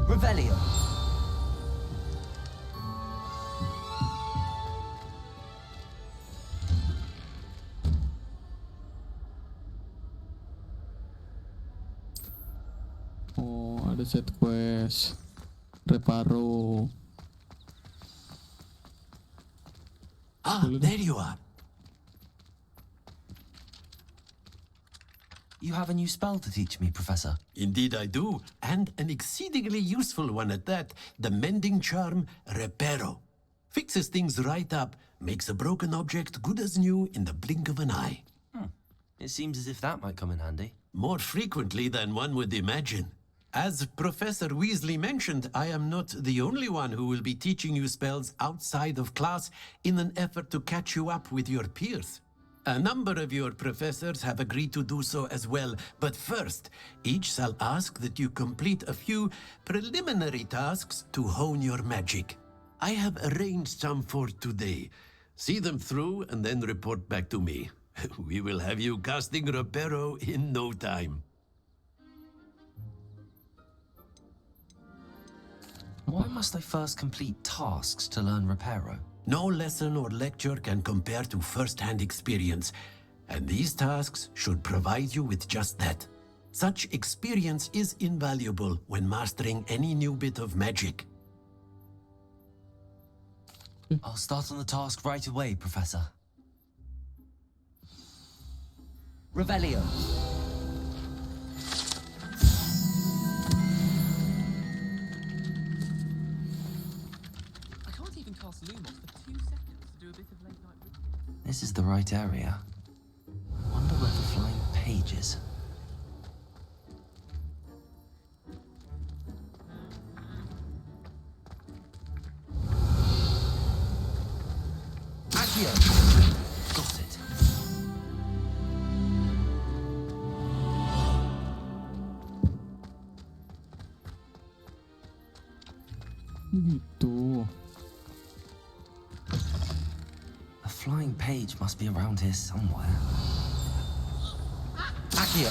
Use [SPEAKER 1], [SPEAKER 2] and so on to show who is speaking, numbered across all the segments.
[SPEAKER 1] Revelio.
[SPEAKER 2] Oh, ada set quest. Reparo.
[SPEAKER 3] Ah, there you are.
[SPEAKER 1] You have a new spell to teach me, Professor.
[SPEAKER 3] Indeed I do, and an exceedingly useful one at that. The mending charm, Reparo. Fixes things right up, makes a broken object good as new in the blink of an eye.
[SPEAKER 1] It seems as if that might come in handy.
[SPEAKER 3] More frequently than one would imagine. As Professor Weasley mentioned, I am not the only one who will be teaching you spells outside of class in an effort to catch you up with your peers. A number of your professors have agreed to do so as well, but first, each shall ask that you complete a few preliminary tasks to hone your magic. I have arranged some for today. See them through and then report back to me. We will have you casting Reparo in no time.
[SPEAKER 1] Why must I first complete tasks to learn Reparo?
[SPEAKER 3] No lesson or lecture can compare to first-hand experience, and these tasks should provide you with just that. Such experience is invaluable when mastering any new bit of magic.
[SPEAKER 1] I'll start on the task right away, Professor. Revelio.
[SPEAKER 4] I can't even cast Lumos for 2 seconds to do a bit of late night reading.
[SPEAKER 1] This is the right area. Wonder where the flying page is. Accio! Got it.
[SPEAKER 2] Gitu.
[SPEAKER 1] The flying page must be around here somewhere. Accio!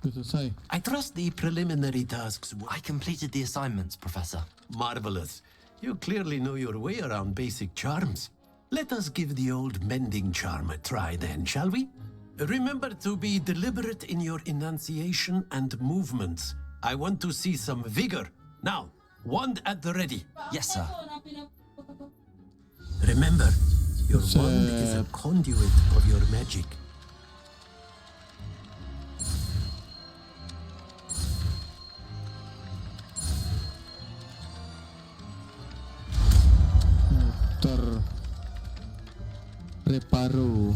[SPEAKER 2] Udah selesai.
[SPEAKER 3] I trust the preliminary tasks were
[SPEAKER 1] I completed the assignments, Professor.
[SPEAKER 3] marvelous. You clearly know your way around basic charms. Let us give the old mending charm a try then, shall we? Remember to be deliberate in your enunciation and movements. I want to see some vigor. Now, wand at the ready.
[SPEAKER 1] Yes, sir.
[SPEAKER 3] Remember, your wand is a conduit of your magic.
[SPEAKER 2] Reparo.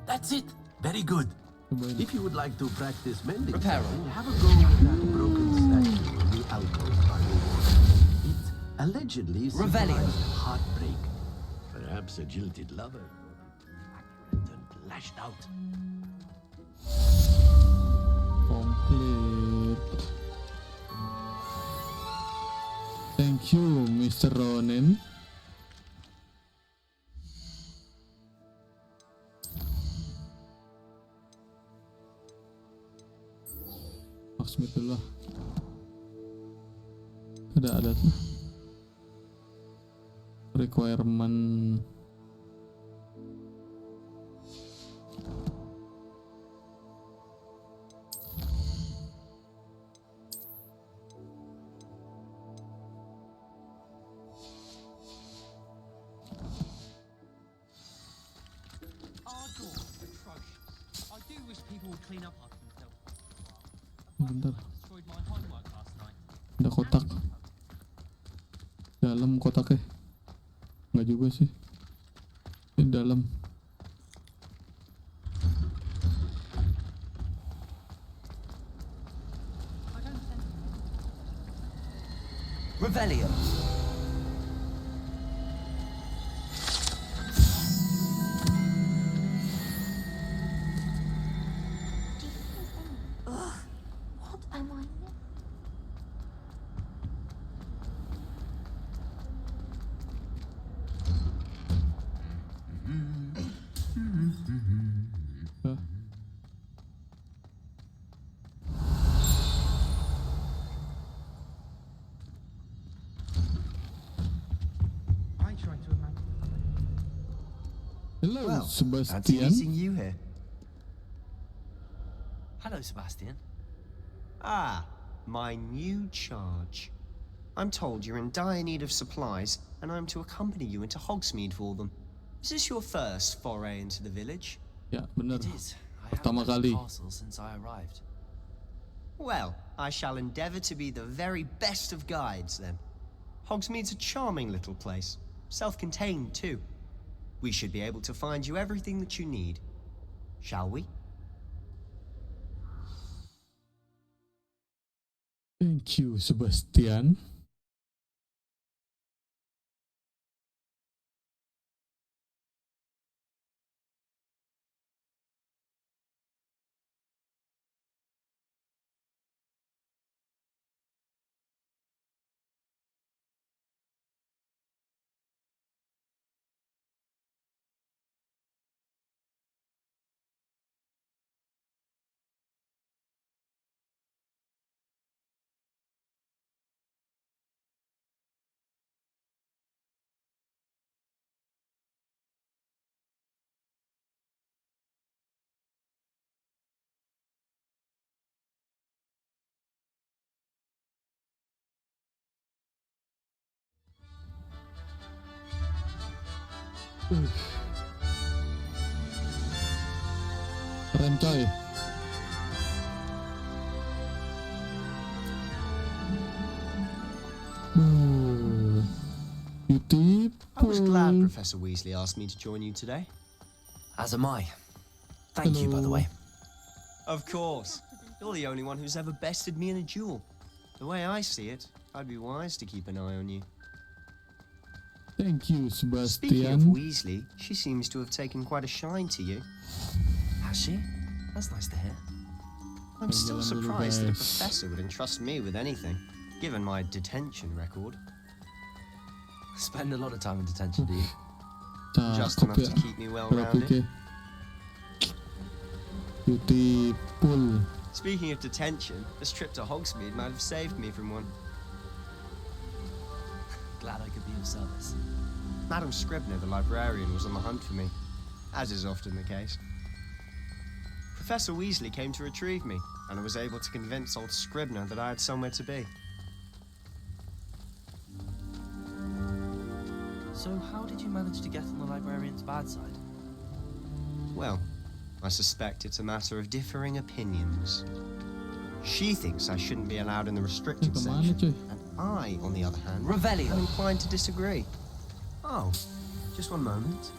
[SPEAKER 3] That's it. Very good.
[SPEAKER 2] Cobain.
[SPEAKER 3] If you would like to practice mending,
[SPEAKER 1] Reparo.
[SPEAKER 3] have a go with that broken statue in the alcove by the wall. It allegedly
[SPEAKER 1] Revelio.
[SPEAKER 3] symbolized heartbreak. Perhaps a jilted lover. Accurate and lashed out.
[SPEAKER 2] Complete. Thank you, Mr. Ronen. Hogsmeade dulu lah. Ada tuh requirement.
[SPEAKER 4] Our doors are atrocious. I do wish people would clean up after themselves.
[SPEAKER 2] Bentar,
[SPEAKER 4] Destroyed my homework last night.
[SPEAKER 2] ada kotak. Dalam kotaknya. Nggak juga sih. Di dalam.
[SPEAKER 1] Revelio.
[SPEAKER 5] Ugh, what am I?
[SPEAKER 2] Hello,
[SPEAKER 5] Well, fancy
[SPEAKER 2] Sebastian.
[SPEAKER 5] meeting you here.
[SPEAKER 1] Hello, Sebastian.
[SPEAKER 5] Ah, my new charge. I'm told you're in dire need of supplies, and I'm to accompany you into Hogsmeade for them. Is this your first foray into the village?
[SPEAKER 2] Ya, bener.
[SPEAKER 1] It is. I haven't
[SPEAKER 2] Pertama
[SPEAKER 1] left the
[SPEAKER 2] kali.
[SPEAKER 1] castle since I arrived.
[SPEAKER 5] Well, I shall endeavour to be the very best of guides, then. Hogsmeade's a charming little place. Self-contained, too. We should be able to find you everything that you need. Shall we?
[SPEAKER 2] Thank you, Sebastian. Keren coy. Beautiful.
[SPEAKER 5] I was glad Professor Weasley asked me to join you today.
[SPEAKER 1] As am I. Thank you, by the
[SPEAKER 2] Hello.
[SPEAKER 1] way.
[SPEAKER 5] Of course. You're the only one who's ever bested me in a duel. The way I see it, I'd be wise to keep an eye on you.
[SPEAKER 2] Thank you,
[SPEAKER 5] Speaking of
[SPEAKER 2] Sebastian.
[SPEAKER 5] Weasley, she seems to have taken quite a shine to you.
[SPEAKER 1] Has she? That's nice to hear.
[SPEAKER 5] I'm still
[SPEAKER 2] Jalan dulu,
[SPEAKER 5] surprised that a
[SPEAKER 2] guys.
[SPEAKER 5] professor would entrust me with anything, given my detention record.
[SPEAKER 1] Spend a lot of time in detention, do you?
[SPEAKER 5] Just
[SPEAKER 2] Cakep
[SPEAKER 5] enough
[SPEAKER 2] ya.
[SPEAKER 5] to keep me well-rounded.
[SPEAKER 2] Grafiknya. Beautiful.
[SPEAKER 5] Speaking of detention, this trip to Hogsmeade might have saved me from one.
[SPEAKER 1] Glad I could be of service.
[SPEAKER 5] Madam Scribner, the librarian, was on the hunt for me, as is often the case. Professor Weasley came to retrieve me, and I was able to convince old Scribner that I had somewhere to be.
[SPEAKER 1] So how did you manage to get on the librarian's bad side?
[SPEAKER 5] Well, I suspect it's a matter of differing opinions. She thinks I shouldn't be allowed in the restricted
[SPEAKER 2] Kemana,
[SPEAKER 5] section,
[SPEAKER 2] cuy?
[SPEAKER 5] and I, on the other hand,
[SPEAKER 1] Revelio.
[SPEAKER 5] am inclined to disagree. Oh, just one moment.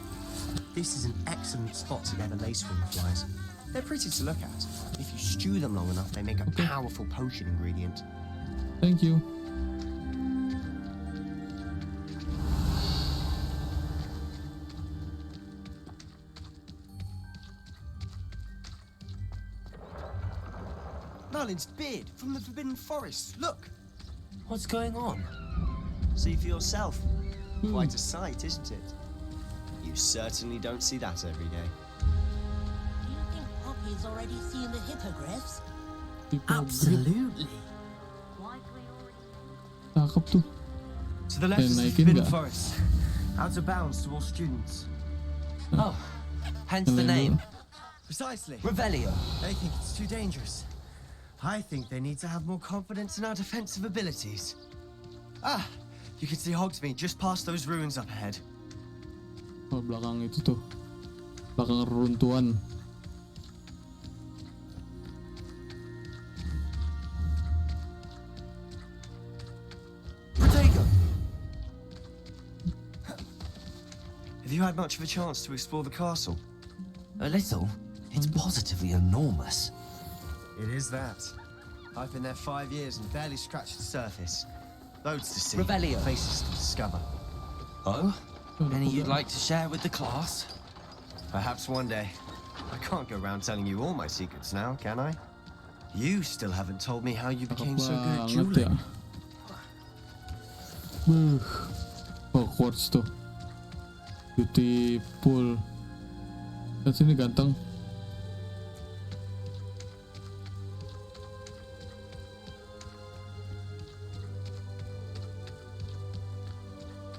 [SPEAKER 5] This is an excellent spot to gather lacewing flies. They're pretty to look at. If you stew them long enough, they make a
[SPEAKER 2] Okay.
[SPEAKER 5] powerful potion ingredient.
[SPEAKER 2] Thank you.
[SPEAKER 5] Merlin's beard from the Forbidden Forest. Look,
[SPEAKER 1] What's going on?
[SPEAKER 5] see for yourself. Quite a sight, isn't it? You certainly don't see that every day.
[SPEAKER 6] Do you think Poppy's already seen the hippogriffs?
[SPEAKER 1] Absolutely.
[SPEAKER 2] Cakep tuh.
[SPEAKER 5] To the left is the
[SPEAKER 2] naikin
[SPEAKER 5] Forbidden
[SPEAKER 2] nggak?
[SPEAKER 5] Forest. Out of bounds to all students.
[SPEAKER 1] Oh, hence the
[SPEAKER 2] Hello.
[SPEAKER 1] name.
[SPEAKER 5] Precisely.
[SPEAKER 1] Revelio.
[SPEAKER 5] They think it's too dangerous. I think they need to have more confidence in our defensive abilities. Ah, you can see Hogsmeade just past those ruins up ahead.
[SPEAKER 2] Oh, belakang itu tuh. Belakang reruntuhan.
[SPEAKER 5] Protego! Have you had much of a chance to explore the castle?
[SPEAKER 1] A little. It's positively enormous.
[SPEAKER 5] It is that. I've been there 5 years and barely scratched the surface. Loads to see.
[SPEAKER 1] Revelio.
[SPEAKER 5] Places to discover.
[SPEAKER 1] Oh? Any you'd like to share with the class?
[SPEAKER 5] Perhaps one day. I can't go around telling you all my secrets now, can I? You still haven't told me how you
[SPEAKER 2] Cakep
[SPEAKER 5] became so good at
[SPEAKER 2] banget ya.
[SPEAKER 5] dueling.
[SPEAKER 2] Hogwarts tuh. Beautiful. Lihat sini ganteng.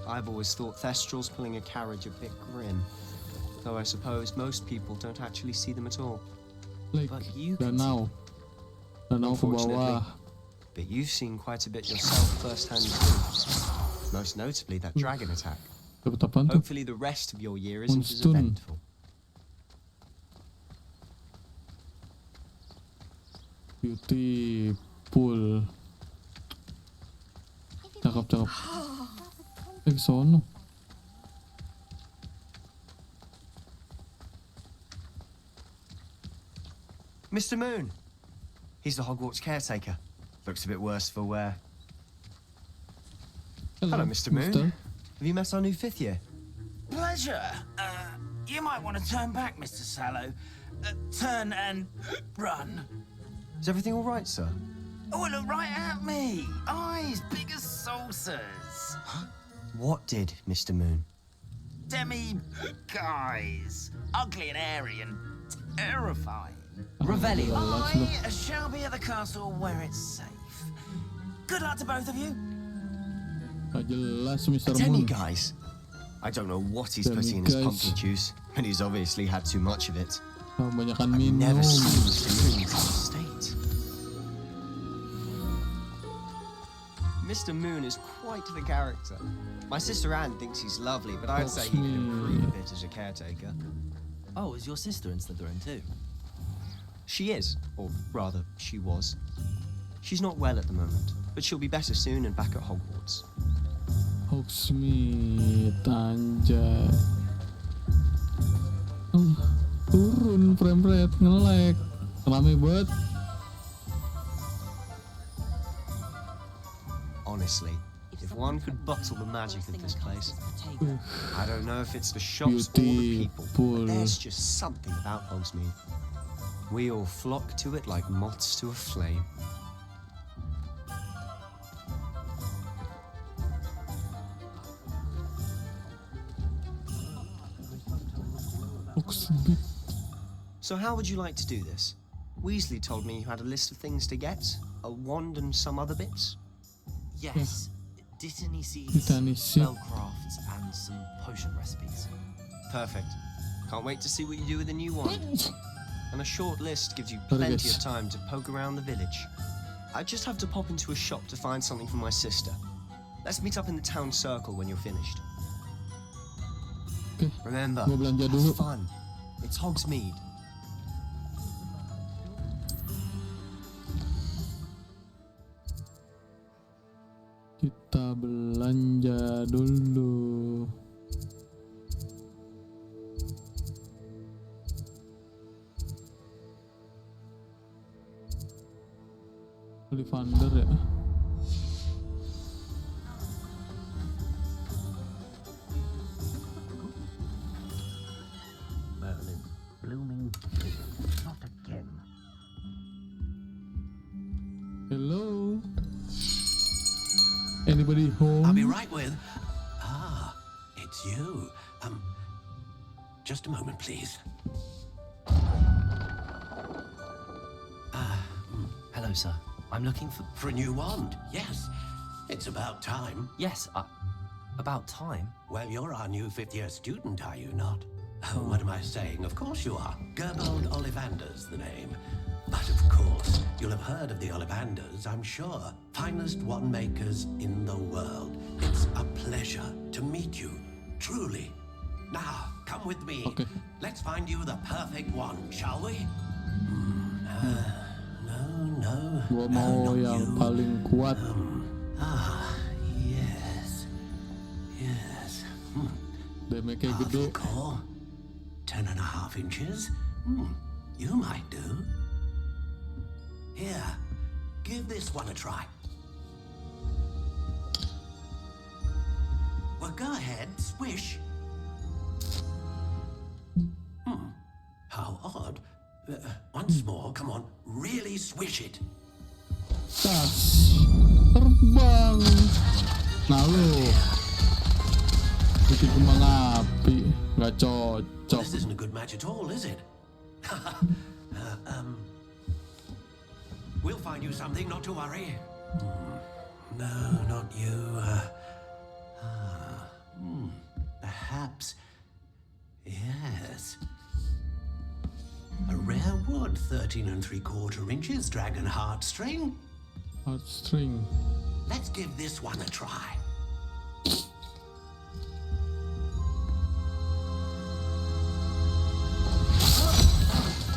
[SPEAKER 5] I've always thought Thestral's pulling a carriage a bit grim. Though I suppose most people don't actually see them at all.
[SPEAKER 2] Like
[SPEAKER 5] But you can
[SPEAKER 2] danau ke
[SPEAKER 5] Unfortunately.
[SPEAKER 2] bawah.
[SPEAKER 5] But you've seen quite a bit yourself firsthand too. Most notably that dragon attack.
[SPEAKER 2] Dapat apaan tuh?
[SPEAKER 5] Hopefully the rest of your year isn't as
[SPEAKER 2] Monstun.
[SPEAKER 5] eventful.
[SPEAKER 2] Beautiful. Cakep. Ke sono.
[SPEAKER 5] Mr. Moon! He's the Hogwarts caretaker. Looks a bit worse for wear. Hello, Mr. Moon.
[SPEAKER 2] Mister.
[SPEAKER 5] Have you met our new 5th year?
[SPEAKER 7] Pleasure. You might want to turn back, Mr. Sallow. Turn and run.
[SPEAKER 5] Is everything all right, sir?
[SPEAKER 7] Oh, look right at me. Eyes big as saucers.
[SPEAKER 5] What did, Mr. Moon?
[SPEAKER 7] Guys. Ugly and airy and terrifying.
[SPEAKER 5] Revelio.
[SPEAKER 7] I shall be at the castle where it's safe. Good luck to both of you.
[SPEAKER 2] Gak jelas Mr.
[SPEAKER 5] Tell me,
[SPEAKER 2] Moon.
[SPEAKER 5] guys. I don't know what he's
[SPEAKER 2] Tell me,
[SPEAKER 5] putting in his
[SPEAKER 2] guys.
[SPEAKER 5] pumpkin juice, and he's obviously had too much of it.
[SPEAKER 2] Kebanyakan
[SPEAKER 5] I've
[SPEAKER 2] minum.
[SPEAKER 5] never seen Mr. Moon in such a state. Mr. Moon is quite the character. My sister Anne thinks he's lovely, but I'd say he could improve a bit as a caretaker.
[SPEAKER 1] Oh, is your sister in Slytherin too?
[SPEAKER 5] She is, or rather, she was. She's not well at the moment, but she'll be better soon and back at Hogwarts.
[SPEAKER 2] Hogsmeade, anjay. Turun frame rate, nge-lag. Rame banget.
[SPEAKER 5] Honestly, if one could bottle the magic of this place, I don't know if it's the shops or the people,
[SPEAKER 2] Beautiful.
[SPEAKER 5] but there's just something about Hogsmeade. We all flock to it like moths to a flame.
[SPEAKER 2] Hogsmeade.
[SPEAKER 5] So how would you like to do this? Weasley told me you had a list of things to get, a wand and some other bits.
[SPEAKER 1] Yes. Dittany seeds,
[SPEAKER 2] Dittany seed.
[SPEAKER 1] spellcrafts, and some potion recipes.
[SPEAKER 5] Perfect. Can't wait to see what you do with the new wand. And a short list gives you
[SPEAKER 2] Sorry,
[SPEAKER 5] plenty
[SPEAKER 2] guys.
[SPEAKER 5] of time to poke around the village. I just have to pop into a shop to find something for my sister. Let's meet up in the town circle when you're finished.
[SPEAKER 2] Oke,
[SPEAKER 5] Remember,
[SPEAKER 2] gua belanja
[SPEAKER 5] have
[SPEAKER 2] dulu.
[SPEAKER 5] fun. It's Hogsmeade.
[SPEAKER 2] Kita belanja dulu. Ollivander ya.
[SPEAKER 7] Merlin's blooming. Not again.
[SPEAKER 2] Hello. Anybody home?
[SPEAKER 3] I'll be right with. It's you. Just a moment, please.
[SPEAKER 1] Hello, sir. I'm looking for...
[SPEAKER 3] For a new wand, yes. It's about time.
[SPEAKER 1] Yes, about time.
[SPEAKER 3] Well, you're our new 5th-year student, are you not? Oh, what am I saying? Of course you are. Gerbold Ollivander's the name. But of course, you'll have heard of the Ollivanders, I'm sure. Finest wand makers in the world. It's a pleasure to meet you, truly. Now, come with me.
[SPEAKER 2] Okay.
[SPEAKER 3] Let's find you the perfect wand, shall we? No.
[SPEAKER 2] Gua mau
[SPEAKER 3] not
[SPEAKER 2] yang
[SPEAKER 3] you.
[SPEAKER 2] paling kuat.
[SPEAKER 3] Yes.
[SPEAKER 2] Damage-nya
[SPEAKER 3] Half
[SPEAKER 2] gede.
[SPEAKER 3] a core, 10.5 inches. You might do. Here, give this one a try. Well, go ahead, swish. How odd. Once more, come on, really swish it.
[SPEAKER 2] Tas. Terbang. Nah lu. Bikin kembang api. Gak
[SPEAKER 3] Well,
[SPEAKER 2] cocok.
[SPEAKER 3] this isn't a good match at all, is it? We'll find you something, not to worry. No, not you. Perhaps Yes. A rare wood, 13 3/4 inches, dragon heartstring.
[SPEAKER 2] Heartstring.
[SPEAKER 3] Let's give this one a try.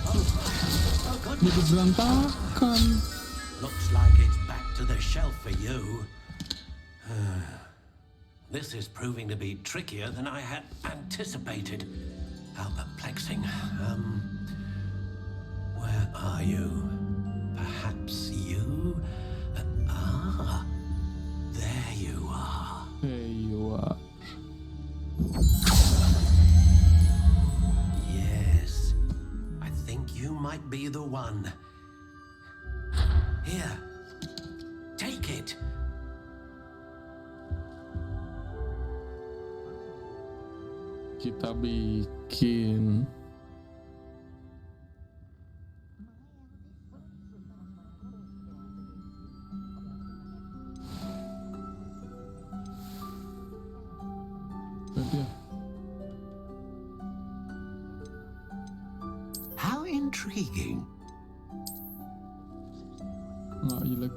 [SPEAKER 3] Oh,
[SPEAKER 2] Jadi
[SPEAKER 3] goodness.
[SPEAKER 2] berantakan.
[SPEAKER 3] Looks like it's back to the shelf for you. This is proving to be trickier than I had anticipated. How perplexing. Where are you? Perhaps you? There you are.
[SPEAKER 2] There you are.
[SPEAKER 3] Yes, I think you might be the one. Here, take it.
[SPEAKER 2] Kita bikin berarti ya.
[SPEAKER 3] How intriguing.
[SPEAKER 2] Nggak jelek.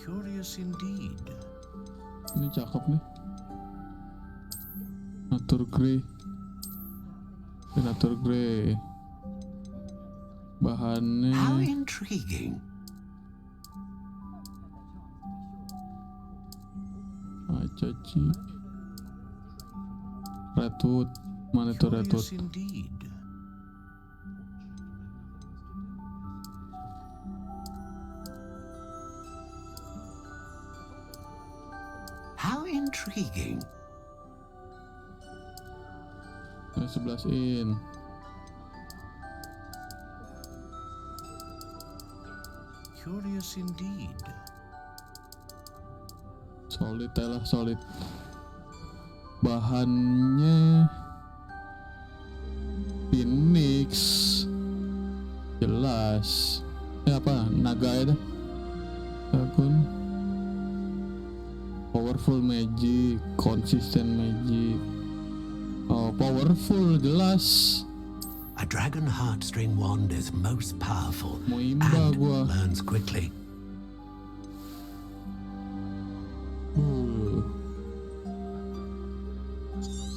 [SPEAKER 8] Curious indeed.
[SPEAKER 2] Ini cakep nih. Natur grey. Natur grey. Bahannya
[SPEAKER 3] How intriguing.
[SPEAKER 2] caci. Redwood. Mana itu redwood?
[SPEAKER 8] Curious indeed.
[SPEAKER 3] How intriguing.
[SPEAKER 2] 11 in.
[SPEAKER 8] Curious indeed.
[SPEAKER 2] Solid lah, solid. Bahannya Phoenix. Jelas. Apa? Naga ya dah. Akun. Powerful magic, consistent magic. Oh, powerful jelas.
[SPEAKER 3] A dragon heartstring wand is most powerful
[SPEAKER 2] Mau imba
[SPEAKER 3] and
[SPEAKER 2] gua.
[SPEAKER 3] learns quickly.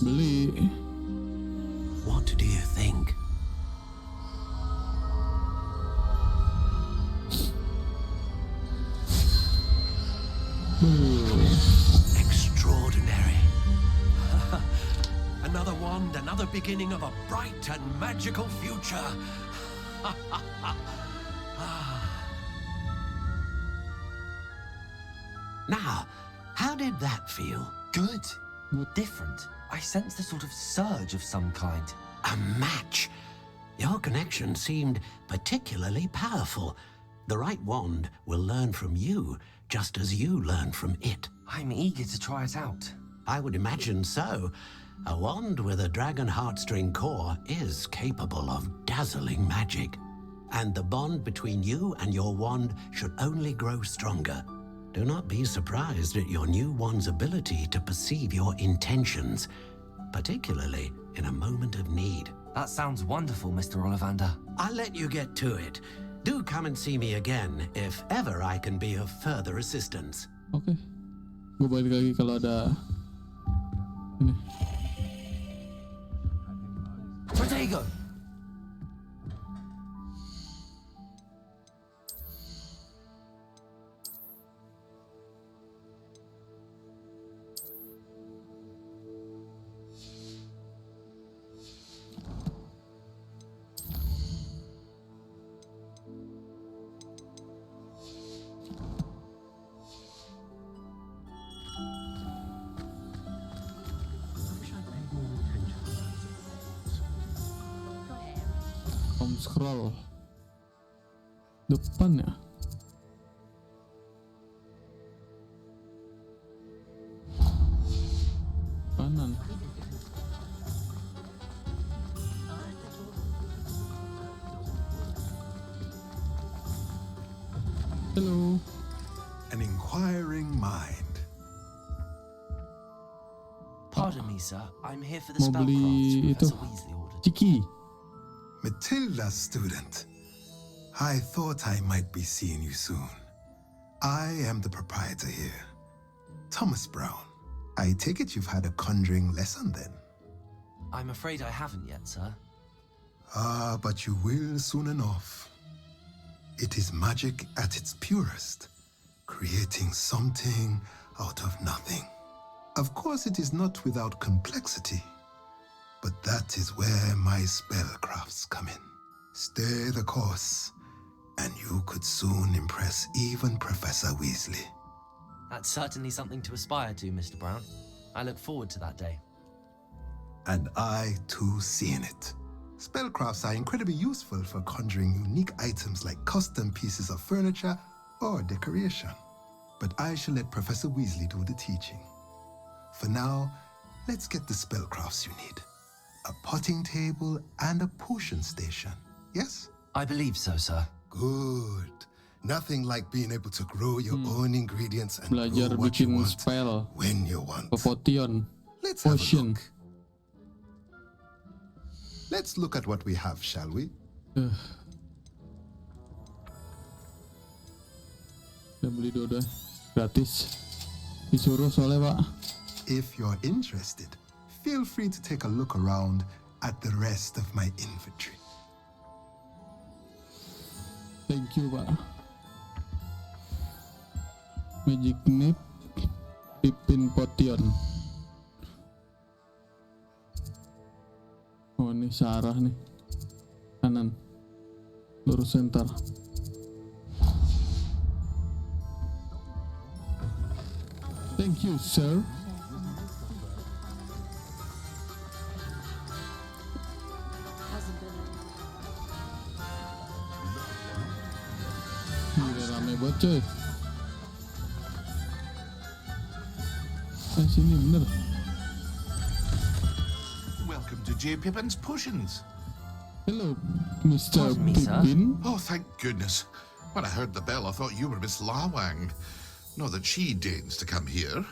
[SPEAKER 2] Beli.
[SPEAKER 3] What do you think? Extraordinary. Another wand, another beginning of a bright and magical future. Now, how did that feel?
[SPEAKER 1] Good. Different. I sensed a sort of surge of some kind.
[SPEAKER 3] A match. Your connection seemed particularly powerful. The right wand will learn from you, just as you learn from it.
[SPEAKER 1] I'm eager to try it out.
[SPEAKER 3] I would imagine so. A wand with a dragon heartstring core is capable of dazzling magic. And the bond between you and your wand should only grow stronger. Do not be surprised at your new wand's ability to perceive your intentions, particularly in a moment of need.
[SPEAKER 1] That sounds wonderful, Mr. Ollivander.
[SPEAKER 3] I'll let you get to it. Do come and see me again if ever I can be of further assistance.
[SPEAKER 2] Oke. Gue balik lagi kalau ada ini.
[SPEAKER 1] Protego!
[SPEAKER 2] Scroll depan ya. Kanan. Hello.
[SPEAKER 9] An inquiring mind.
[SPEAKER 1] Pardon me, sir. I'm here for the
[SPEAKER 2] Mau beli
[SPEAKER 1] spellcrafts
[SPEAKER 2] itu.
[SPEAKER 1] Professor Weasley ordered.
[SPEAKER 2] Ciki.
[SPEAKER 9] Matilda's student. I thought I might be seeing you soon. I am the proprietor here, Thomas Brown. I take it you've had a conjuring lesson then?
[SPEAKER 1] I'm afraid I haven't yet, sir.
[SPEAKER 9] Ah, but you will soon enough. It is magic at its purest, creating something out of nothing. Of course, it is not without complexity, but that is where my spellcrafts come in. Stay the course, and you could soon impress even Professor Weasley.
[SPEAKER 1] That's certainly something to aspire to, Mr. Brown. I look forward to that day.
[SPEAKER 9] And I too see in it. Spellcrafts are incredibly useful for conjuring unique items like custom pieces of furniture or decoration. But I shall let Professor Weasley do the teaching. For now, let's get the spellcrafts you need. A potting table and a potion station, yes?
[SPEAKER 1] I believe so, sir.
[SPEAKER 9] Good. Nothing like being able to grow your own ingredients and
[SPEAKER 2] Belajar
[SPEAKER 9] grow what you
[SPEAKER 2] bikin
[SPEAKER 9] want
[SPEAKER 2] spell.
[SPEAKER 9] when you want.
[SPEAKER 2] Potion.
[SPEAKER 9] Let's have a
[SPEAKER 2] Potion.
[SPEAKER 9] look. Let's look at what we have, shall we?
[SPEAKER 2] Udah beli dua gratis. Disuruh soalnya, Pak.
[SPEAKER 9] If you're interested, feel free to take a look around at the rest of my inventory.
[SPEAKER 2] Thank you, Pak. Magic Nip, Pipin Potion. Oh, ini Sarah nih. Kanan. Lurus center. Thank you, sir. Gila rame banget, coy. Sini bener.
[SPEAKER 8] Welcome to J. Pippin's Potions.
[SPEAKER 2] Hello, Mr.
[SPEAKER 1] Pardon me, sir?
[SPEAKER 2] Pippin.
[SPEAKER 8] Oh, thank goodness. When I heard the bell, I thought you were Miss Melawan. Not that she deigns to come here.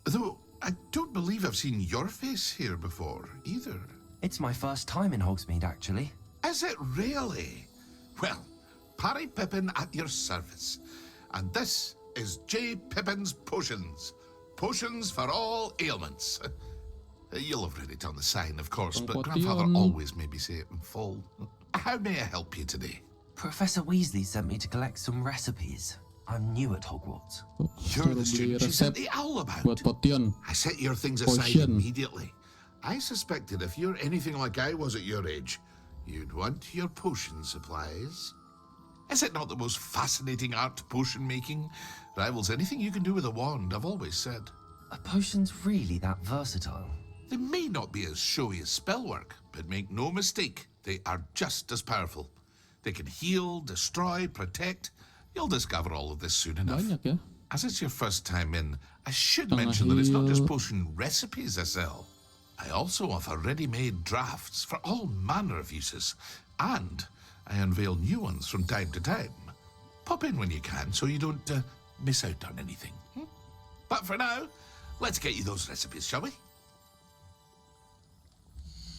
[SPEAKER 8] Though I don't believe I've seen your face here before, either.
[SPEAKER 1] It's my first time in Hogsmeade, actually.
[SPEAKER 8] Is it really? Well, Parry Pippin at your service. And this is J. Pippin's Potions. Potions for all ailments. You'll have read it on the sign, of course, but Grandfather
[SPEAKER 2] Potion.
[SPEAKER 8] always made me say it in full. How may I help you today?
[SPEAKER 1] Professor Weasley sent me to collect some recipes. I'm new at Hogwarts.
[SPEAKER 8] You're
[SPEAKER 2] Suruh
[SPEAKER 8] the
[SPEAKER 2] beli
[SPEAKER 8] student she
[SPEAKER 2] resep
[SPEAKER 8] sent the owl about.
[SPEAKER 2] buat potion.
[SPEAKER 8] I set your things aside
[SPEAKER 2] Potion.
[SPEAKER 8] immediately. I suspected if you're anything like I was at your age, you'd want your potion supplies. Is it not the most fascinating art, potion making? Rivals anything you can do with a wand, I've always said.
[SPEAKER 1] Are potions really that versatile?
[SPEAKER 8] They may not be as showy as spellwork, but make no mistake, they are just as powerful. They can heal, destroy, protect. You'll discover all of this soon enough.
[SPEAKER 2] Banyak ya.
[SPEAKER 8] As it's your first time in, I should
[SPEAKER 2] Tengah
[SPEAKER 8] mention that it's not just
[SPEAKER 2] heal.
[SPEAKER 8] potion recipes I sell. I also offer ready-made drafts for all manner of uses, and I unveil new ones from time to time. Pop in when you can so you don't miss out on anything. But for now, let's get you those recipes, shall we?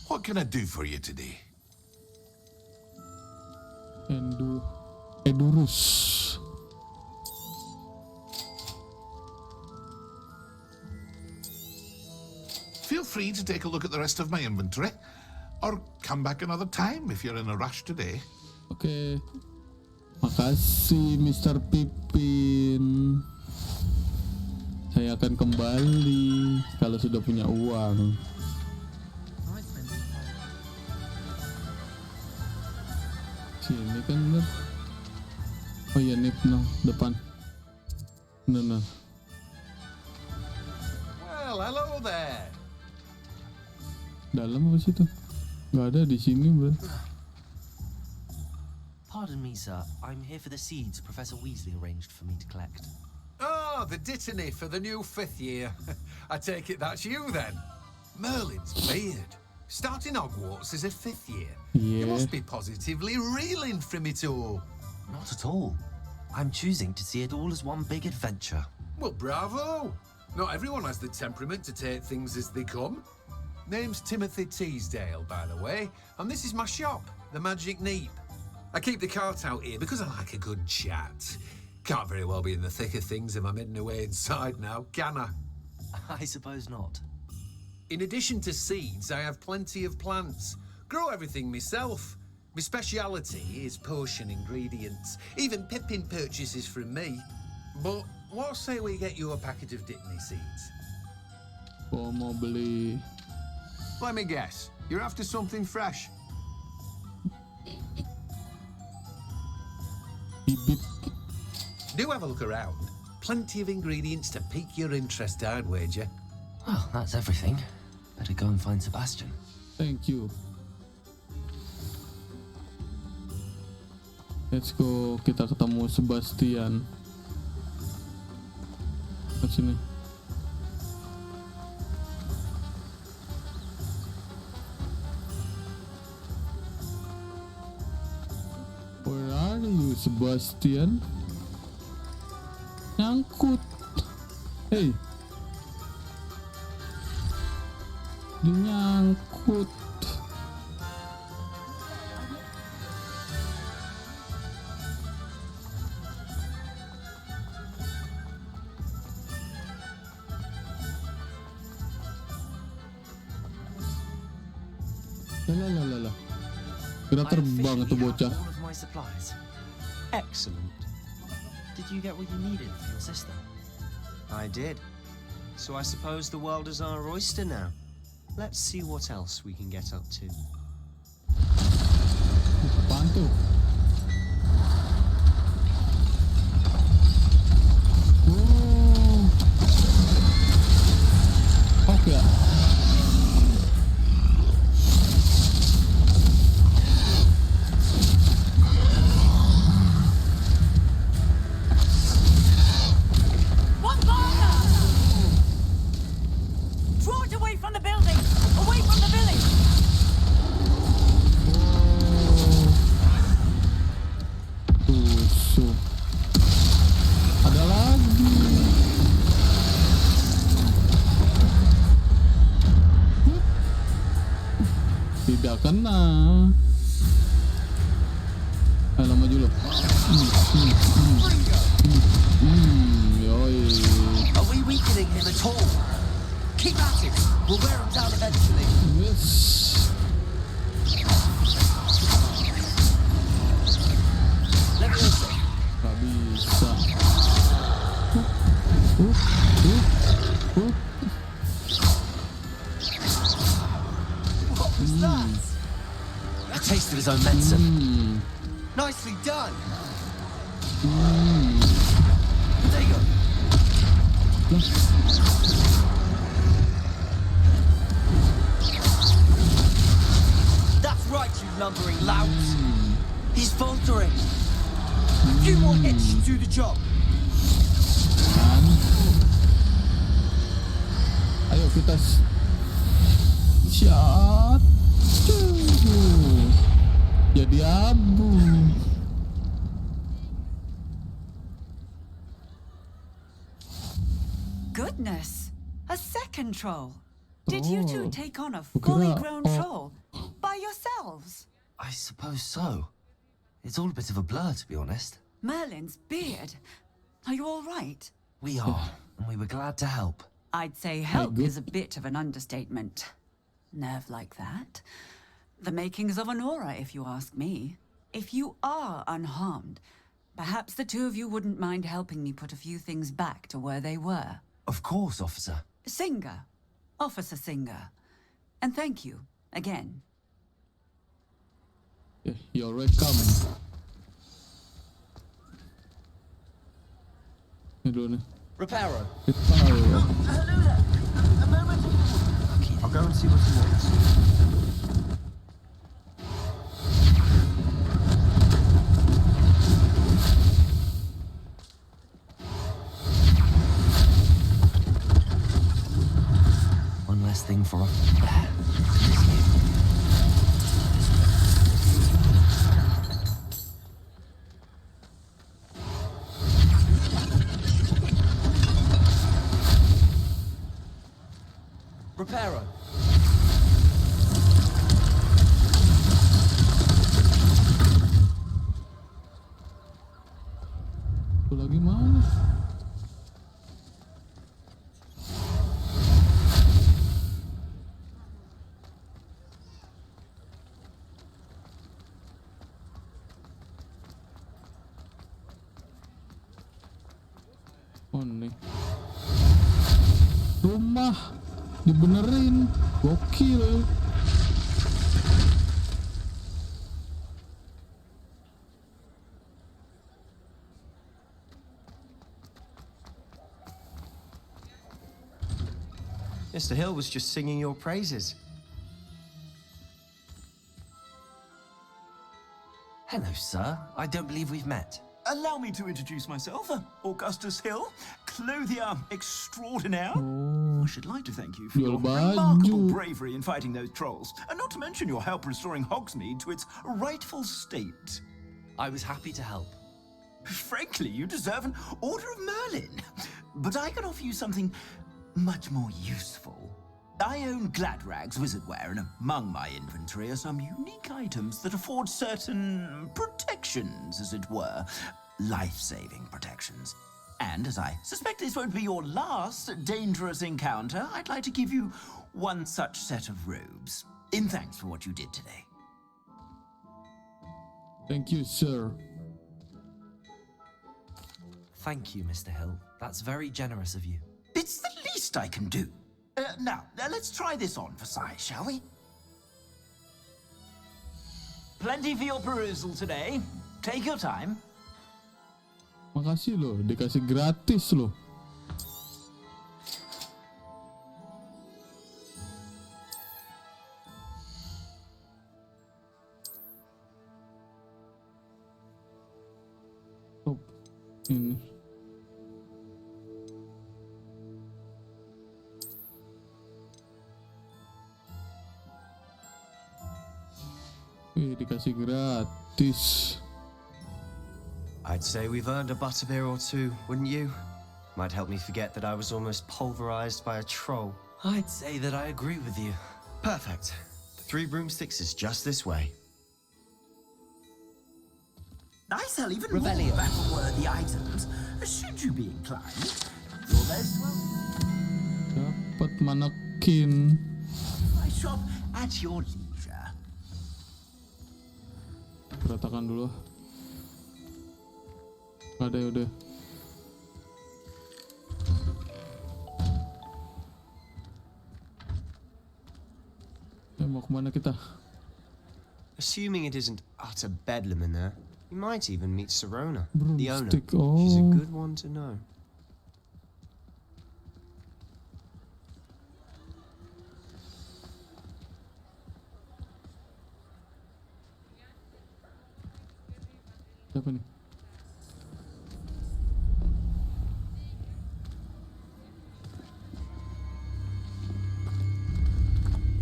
[SPEAKER 8] What can I do for you today?
[SPEAKER 2] Edurus.
[SPEAKER 8] Feel free to take a look at the rest of my inventory, or come back another time if you're in a rush today.
[SPEAKER 2] Oke. Makasih Mr. Pippin. Saya akan kembali kalau sudah punya uang.
[SPEAKER 4] I spend the
[SPEAKER 2] Sini kan bener. Oh iya Nip no, depan. Bener.
[SPEAKER 10] Well, hello there.
[SPEAKER 2] Dalam apa sih tuh? Gak ada di sini, bro.
[SPEAKER 1] Pardon me, sir. I'm here for the seeds Professor Weasley arranged for me to collect.
[SPEAKER 10] Oh, the dittany for the new 5th year. I take it that's you then. Merlin's beard. Starting Hogwarts as a 5th year. You
[SPEAKER 2] Yeah.
[SPEAKER 10] must be positively reeling from it all.
[SPEAKER 1] Not at all. I'm choosing to see it all as one big adventure.
[SPEAKER 10] Well, bravo. Not everyone has the temperament to take things as they come. Name's Timothy Teasdale, by the way, and this is my shop, the Magic Neep. I keep the cart out here because I like a good chat. Can't very well be in the thick of things if I'm hidden away inside now, can I?
[SPEAKER 1] I suppose not.
[SPEAKER 10] In addition to seeds, I have plenty of plants. Grow everything myself. My speciality is potion ingredients. Even Pippin purchases from me. But what say we get you a packet of Dittany seeds?
[SPEAKER 2] Oh, mau beli.
[SPEAKER 10] Let me guess. You're after something fresh.
[SPEAKER 2] Bibit.
[SPEAKER 10] Do have a look around. Plenty of ingredients to pique your interest, I'd wager.
[SPEAKER 1] Well, that's everything. Better go and find Sebastian.
[SPEAKER 2] Thank you. Let's go. Kita ketemu Sebastian. Ke sini. Where are you, Sebastian? Nyangkut. Hey. Dia nyangkut. Lalalala. Kira terbang itu bocah.
[SPEAKER 1] All of my supplies.
[SPEAKER 5] Excellent.
[SPEAKER 1] Did you get what you needed for your sister?
[SPEAKER 5] I did. So I suppose the world is our oyster now. Let's see what else we can get up to.
[SPEAKER 2] Apaan tuh? Oke.
[SPEAKER 6] Draw it away from the building! Away from the village!
[SPEAKER 2] Tusuk. Ada lagi. Tidak kena. Ayo maju dulu. Yoi.
[SPEAKER 1] Are we weakening him at all? Keep at it. We'll wear him down eventually.
[SPEAKER 2] Yes.
[SPEAKER 1] Let me also.
[SPEAKER 2] Gak bisa.
[SPEAKER 5] What was that?
[SPEAKER 1] A taste of his own medicine.
[SPEAKER 5] Nicely done.
[SPEAKER 1] There you go.
[SPEAKER 5] That's right, you lumbering louts.
[SPEAKER 1] He's faltering.
[SPEAKER 5] A few more hits should do the job.
[SPEAKER 2] Kan. Ayo kita shot. Jadi abu.
[SPEAKER 11] Goodness, a second troll. Did you two take on a
[SPEAKER 2] Kira-
[SPEAKER 11] fully grown troll by yourselves?
[SPEAKER 1] I suppose so. It's all a bit of a blur, to be honest.
[SPEAKER 11] Merlin's beard. Are you all right?
[SPEAKER 1] We are, and we were glad to help.
[SPEAKER 11] I'd say help is a bit of an understatement. Nerve like that. The makings of an aura, if you ask me. If you are unharmed, perhaps the two of you wouldn't mind helping me put a few things back to where they were.
[SPEAKER 1] Of course, officer.
[SPEAKER 11] Singer. Officer Singer. And thank you, again.
[SPEAKER 2] You're welcome. Ini dulu nih.
[SPEAKER 1] Reparo.
[SPEAKER 2] Reparo.
[SPEAKER 5] I'll go and see what he wants.
[SPEAKER 1] One less thing for us. repairer.
[SPEAKER 2] Itu lagi mana? Oh nih. Rumah dibenerin. Gokil.
[SPEAKER 5] Mr. Hill was just singing your praises.
[SPEAKER 12] Hello, sir. I don't believe we've met.
[SPEAKER 7] Allow me to introduce myself, Augustus Hill, clothier extraordinaire.
[SPEAKER 2] Oh.
[SPEAKER 7] I should like to thank you for your
[SPEAKER 2] Jual baju.
[SPEAKER 7] remarkable bravery in fighting those trolls, and not to mention your help restoring Hogsmeade to its rightful state.
[SPEAKER 12] I was happy to help.
[SPEAKER 7] Frankly, you deserve an Order of Merlin. But I can offer you something much more useful. I own Gladrag's wizardware, and among my inventory are some unique items that afford certain protections, as it were. Life-saving protections. And as I suspect this won't be your last dangerous encounter, I'd like to give you one such set of robes, in thanks for what you did today.
[SPEAKER 2] Thank you, sir.
[SPEAKER 12] Thank you, Mr. Hill. That's very generous of you.
[SPEAKER 7] It's the least I can do. Now, let's try this on for size, shall we? Plenty for your perusal today. Take your time.
[SPEAKER 2] Makasih loh, dikasih gratis loh. Oh, ini. Wih, dikasih gratis.
[SPEAKER 5] I'd say we've earned a butterbeer or two, wouldn't you? Might help me forget that I was almost pulverized by a troll.
[SPEAKER 12] I'd say that I agree with you.
[SPEAKER 5] Perfect. The 3 broomsticks is just this way.
[SPEAKER 7] I sell even
[SPEAKER 12] Rebellion.
[SPEAKER 7] more battle-worthy items, should you be inclined. You're most welcome.
[SPEAKER 2] Dapat manekin.
[SPEAKER 7] I shop at your leisure.
[SPEAKER 2] Ratakan dulu. Ada ya udah. Mau kemana kita?
[SPEAKER 5] Assuming it isn't utter bedlam in there, you might even meet Serona, the owner.
[SPEAKER 2] Broomstick,
[SPEAKER 5] She's a
[SPEAKER 2] oh.
[SPEAKER 5] good one to know.
[SPEAKER 2] Siapa nih?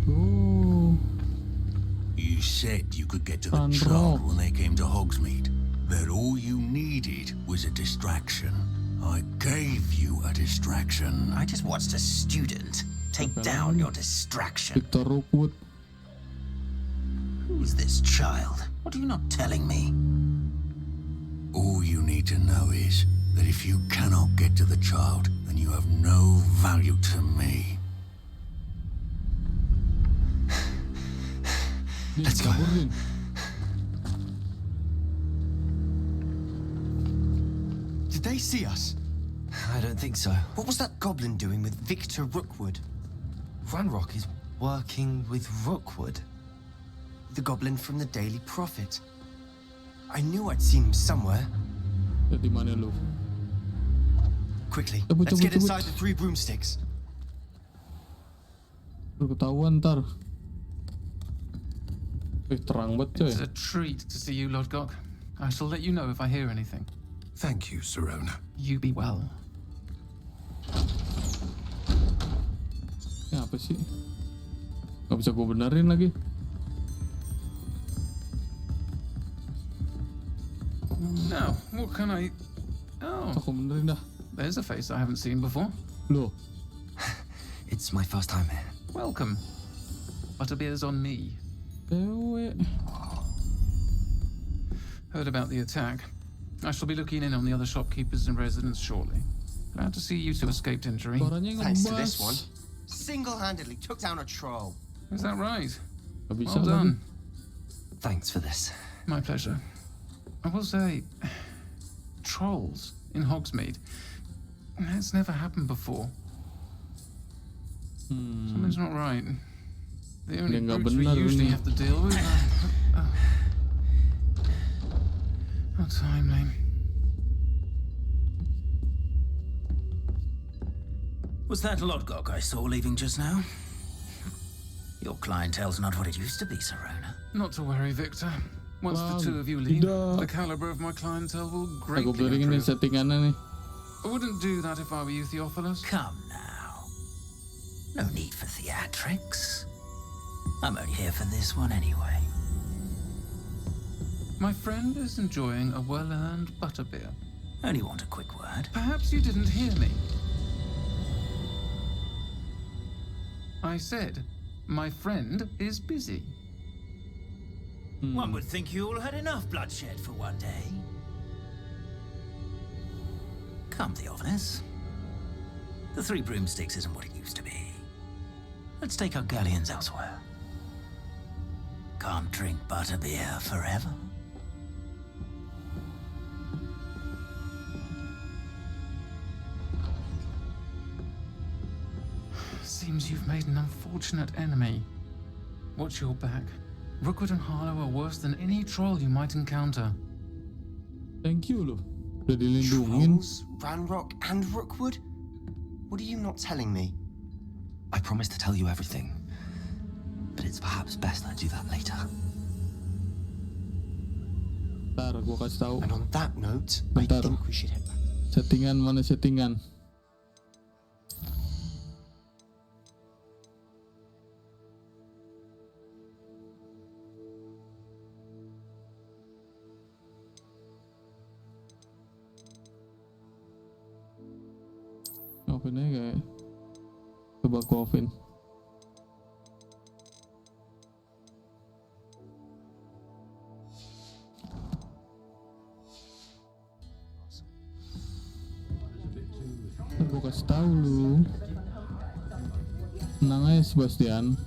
[SPEAKER 2] Oh,
[SPEAKER 13] You said you could get to the
[SPEAKER 2] Unlocked.
[SPEAKER 13] child when they came to Hogsmeade. That all you needed was a distraction. I gave you a distraction.
[SPEAKER 7] I just watched a student take down your distraction.
[SPEAKER 2] Victor Rookwood.
[SPEAKER 7] Who's this child? What are you not telling me?
[SPEAKER 13] All you need to know is that if you cannot get to the child, then you have no value to me.
[SPEAKER 5] Let's go. Did they see us?
[SPEAKER 12] I don't think so.
[SPEAKER 5] What was that goblin doing with Victor Rookwood?
[SPEAKER 12] Ranrock is working with Rookwood.
[SPEAKER 5] The goblin from the Daily Prophet. I knew I'd seen him somewhere.
[SPEAKER 2] Di mana lu?
[SPEAKER 5] Quickly,
[SPEAKER 2] Cabut,
[SPEAKER 5] let's
[SPEAKER 2] cabut,
[SPEAKER 5] get
[SPEAKER 2] cabut.
[SPEAKER 5] inside the 3 broomsticks.
[SPEAKER 2] Lu ketahuan ntar. Terang banget coy.
[SPEAKER 14] It's a treat to see you, Lodgok. I shall let you know if I hear anything.
[SPEAKER 8] Thank you, Serona.
[SPEAKER 14] You be well.
[SPEAKER 2] Ini apa sih? Gak bisa gue benerin lagi.
[SPEAKER 14] Now, what can I... Oh,
[SPEAKER 2] Aku benerin dah.
[SPEAKER 14] there's a face I haven't seen before.
[SPEAKER 2] Loh,
[SPEAKER 12] It's my first time here.
[SPEAKER 14] Welcome. Butterbeer's on me. Heard about the attack. I shall be looking in on the other shopkeepers and residents shortly. Glad to see you two escaped injury.
[SPEAKER 5] Thanks to this one, single-handedly took down a troll.
[SPEAKER 14] Is that right?
[SPEAKER 2] Well
[SPEAKER 14] done.
[SPEAKER 12] Thanks for this.
[SPEAKER 14] My pleasure. I will say, trolls in Hogsmeade. That's never happened before. Something's not right. The only brutes we usually have to deal with are... How timely.
[SPEAKER 13] Was that Lodgok I saw leaving just now? Your clientele's not what it used to be, Serona.
[SPEAKER 14] Not to worry, Victor. Once the two of you leave, the caliber of my clientele will greatly improve. I wouldn't do that if I were you, Theophilus.
[SPEAKER 13] Come now. No need for theatrics. I'm only here for this one anyway.
[SPEAKER 14] My friend is enjoying a well-earned butterbeer.
[SPEAKER 13] Only want a quick word.
[SPEAKER 14] Perhaps you didn't hear me. I said, my friend is busy.
[SPEAKER 13] One would think you all had enough bloodshed for one day. Come, Theophilus. The Three Broomsticks isn't what it used to be. Let's take our galleons elsewhere. Can't drink butterbeer forever.
[SPEAKER 14] Seems you've made an unfortunate enemy. Watch your back. Rookwood and Harlow are worse than any troll you might encounter.
[SPEAKER 2] Thank you loh. Udah dilindungin.
[SPEAKER 5] Trolls, Ranrock, and Rookwood? What are you not telling me?
[SPEAKER 12] I promised to tell you everything, but it's perhaps best I do that later.
[SPEAKER 2] Bentar, gua kasih tahu.
[SPEAKER 5] And on that note,
[SPEAKER 2] Bentar.
[SPEAKER 5] I think we should head back.
[SPEAKER 2] Settingan mana settingan? Coffin aja kayak. Coba coffin. Gue kasih tahu lu. Tenang aja Sebastian.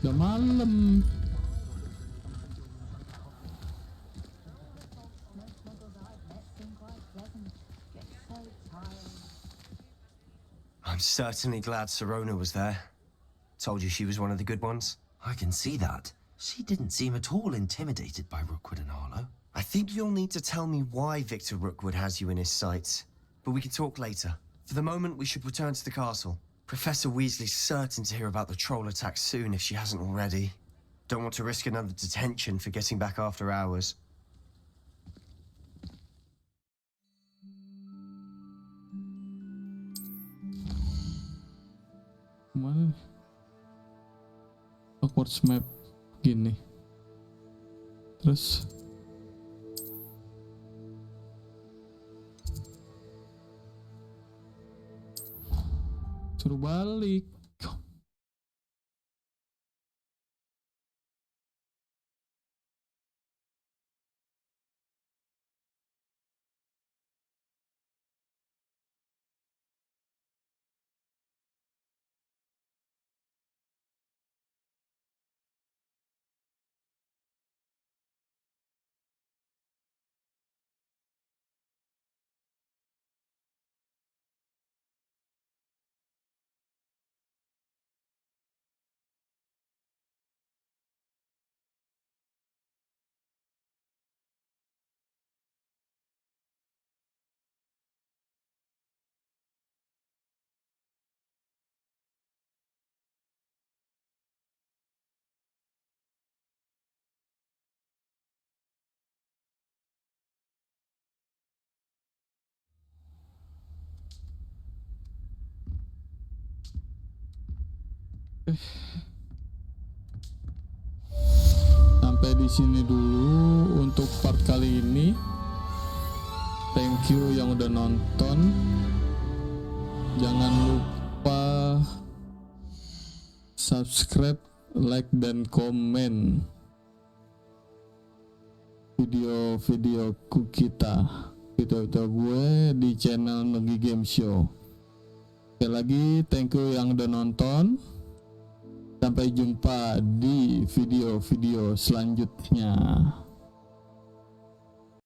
[SPEAKER 2] Udah malam.
[SPEAKER 5] I'm certainly glad Serona was there. Told you she was one of the good ones.
[SPEAKER 12] I can see that. She didn't seem at all intimidated by Rookwood and Harlow.
[SPEAKER 5] I think you'll need to tell me why Victor Rookwood has you in his sights. But we can talk later. For the moment, we should return to the castle. Professor Weasley's certain to hear about the troll attack soon if she hasn't already. Don't want to risk another detention for getting back after hours.
[SPEAKER 2] Mana? Hogwarts map gini. Terus suruh balik. Sampai di sini dulu untuk part kali ini. Thank you yang udah nonton. Jangan lupa subscribe, like, dan komen video-videoku video gue di channel Nogi Game Show. Sekali lagi thank you yang udah nonton. Sampai jumpa di video-video selanjutnya.